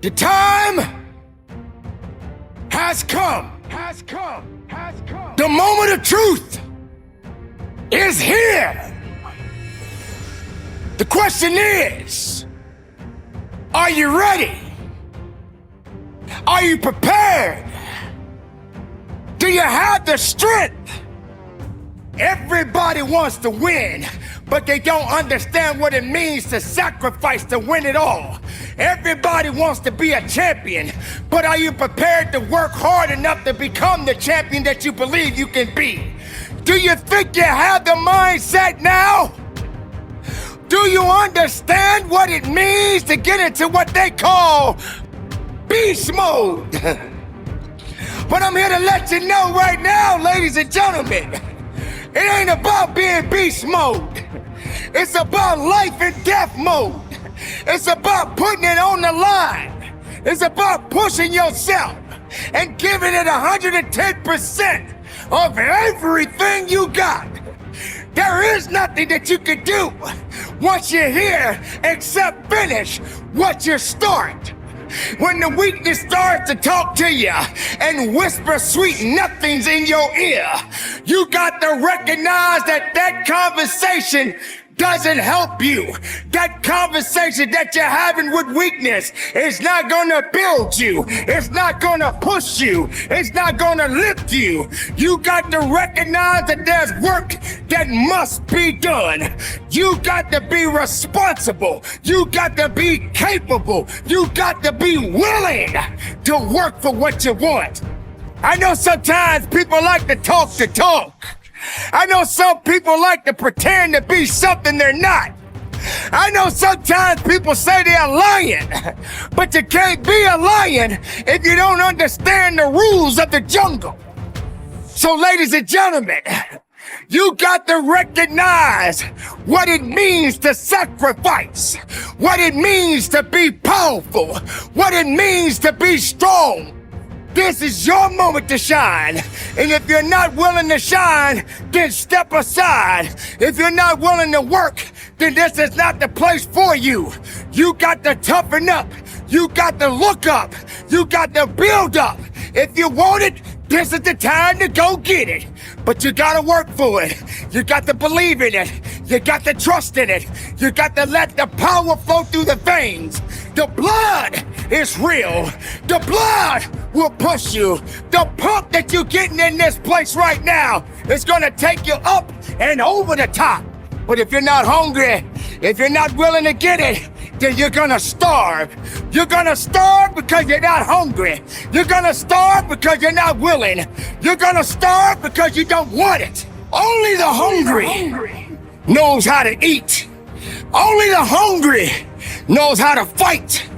The time has come. The moment of truth is here. The question is, are you ready? Are you prepared? Do you have the strength? Everybody wants to win, but they don't understand what it means to sacrifice to win it all. Everybody wants to be a champion, but are you prepared to work hard enough to become the champion that you believe you can be? Do you think you have the mindset now? Do you understand what it means to get into what they call beast mode? But I'm here to let you know right now, ladies and gentlemen, it ain't about being beast mode. It's about life and death mode. It's about putting it on the line. It's about pushing yourself and giving it 110% of everything you got. There is nothing that you can do once you're here except finish what you start. When the weakness starts to talk to you and whisper sweet nothings in your ear, you got to recognize that that conversation doesn't help you. That conversation that you're having with weakness is not gonna build you. It's not gonna push you. It's not gonna lift you. You got to recognize that there's work that must be done. You got to be responsible. You got to be capable. You got to be willing to work for what you want. I know sometimes people like to talk the talk. I know some people like to pretend to be something they're not. I know sometimes people say they're a lion, but you can't be a lion if you don't understand the rules of the jungle. So, ladies and gentlemen, you got to recognize what it means to sacrifice, what it means to be powerful, what it means to be strong. This is your moment to shine. And if you're not willing to shine, then step aside. If you're not willing to work, then this is not the place for you. You got to toughen up. You got to look up. You got to build up. If you want it, this is the time to go get it. But you gotta work for it. You got to believe in it. You got to trust in it. You got to let the power flow through the veins. The blood is real. The blood will push you. The pump that you're getting in this place right now is gonna take you up and over the top. But if you're not hungry, if you're not willing to get it, then you're gonna starve. You're gonna starve because you're not hungry. You're gonna starve because you're not willing. You're gonna starve because you don't want it. Only the hungry knows how to eat. Only the hungry knows how to fight.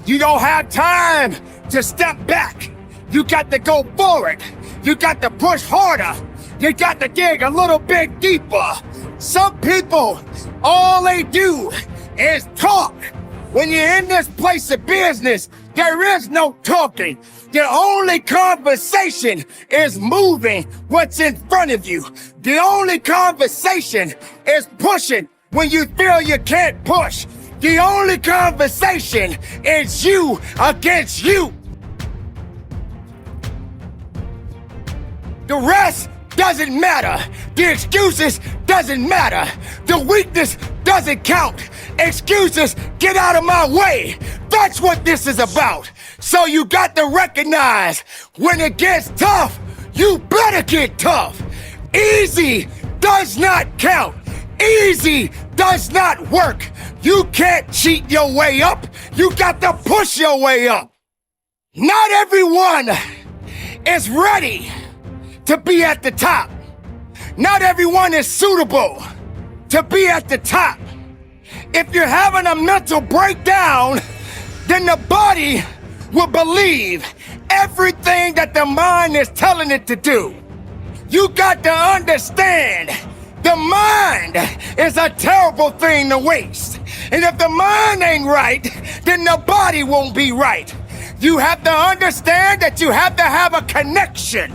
You don't have time to step back. You got to go forward. You got to push harder. You got to dig a little bit deeper. Some people, all they do is talk. When you're in this place of business, there is no talking. The only conversation is moving what's in front of you. The only conversation is pushing when you feel you can't push. The only conversation is you against you. The rest doesn't matter. The excuses doesn't matter. The weakness doesn't count. Excuses, get out of my way. That's what this is about. So you got to recognize when it gets tough, you better get tough. Easy does not count. Easy does not work. You can't cheat your way up. You got to push your way up. Not everyone is ready to be at the top. Not everyone is suitable to be at the top. If you're having a mental breakdown, then the body will believe everything that the mind is telling it to do. You got to understand, the mind is a terrible thing to waste. And if the mind ain't right, then the body won't be right. You have to understand that you have to have a connection.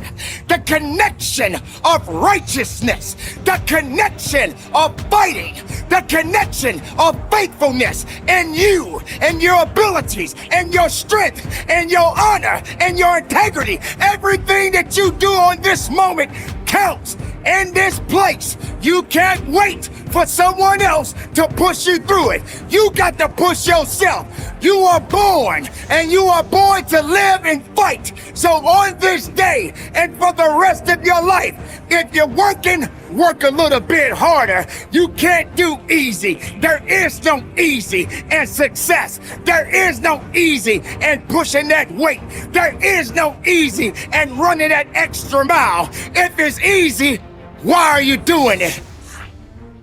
The connection of righteousness. The connection of fighting. The connection of faithfulness in you and your abilities and your strength and your honor and your integrity. Everything that you do on this moment counts in this place. You can't wait for someone else to push you through it. You got to push yourself. You are born, and you are born to live and fight. So on this day and for the rest of your life, if you're working, work a little bit harder. You can't do easy. There is no easy in success. There is no easy in pushing that weight. There is no easy in running that extra mile. If it's easy, why are you doing it?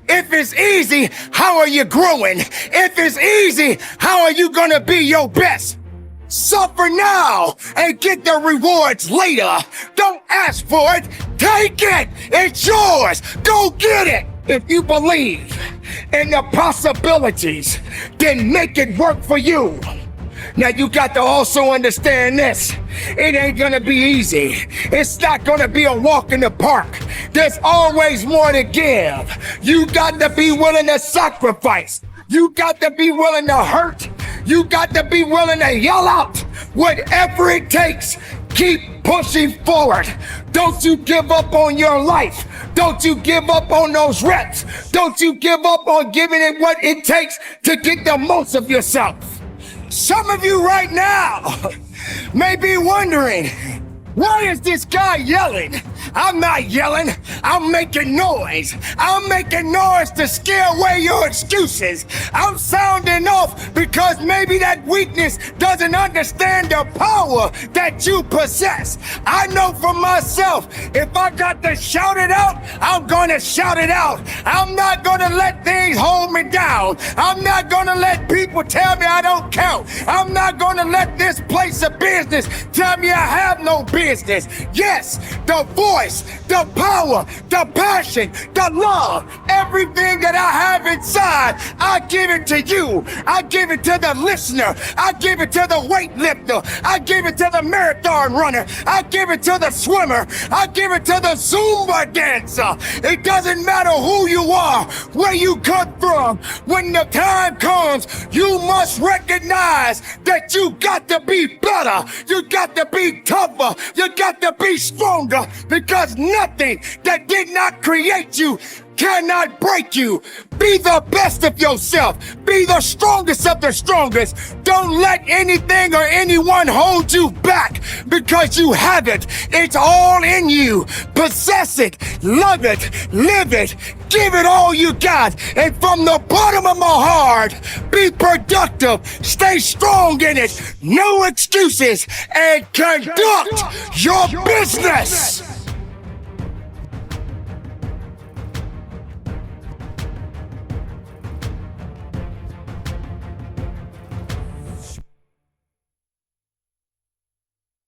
If it's easy, how are you growing? If it's easy, how are you gonna be your best? Suffer now and get the rewards later. Don't ask for it, take it. It's yours. Go get it. If you believe in the possibilities, then make it work for you. Now you got to also understand this. It ain't gonna be easy. It's not gonna be a walk in the park. There's always more to give. You got to be willing to sacrifice. You got to be willing to hurt. You got to be willing to yell out. Whatever it takes, keep pushing forward. Don't you give up on your life. Don't you give up on those reps. Don't you give up on giving it what it takes to get the most of yourself. Some of you right now may be wondering, why is this guy yelling? I'm not yelling, I'm making noise. I'm making noise to scare away your excuses. I'm sounding off because maybe that weakness doesn't understand the power that you possess. I know for myself, if I got to shout it out, I'm gonna shout it out. I'm not gonna let things hold me down. I'm not gonna let people tell me I don't count. I'm not gonna let this place of business tell me I have no business. Yes, the voice, the power, the passion, the love, everything that I have inside, I give it to you. I give it to the listener. I give it to the weightlifter. I give it to the marathon runner. I give it to the swimmer. I give it to the Zumba dancer. It doesn't matter who you are, where you come from. When the time comes, you must recognize that you got to be better. You got to be tougher. You got to be stronger, because nothing that did not create you cannot break you. Be the best of yourself. Be the strongest of the strongest. Don't let anything or anyone hold you back, because you have it. It's all in you. Possess it, love it, live it, give it all you got. And from the bottom of my heart, be productive, stay strong in it, no excuses, and conduct your business.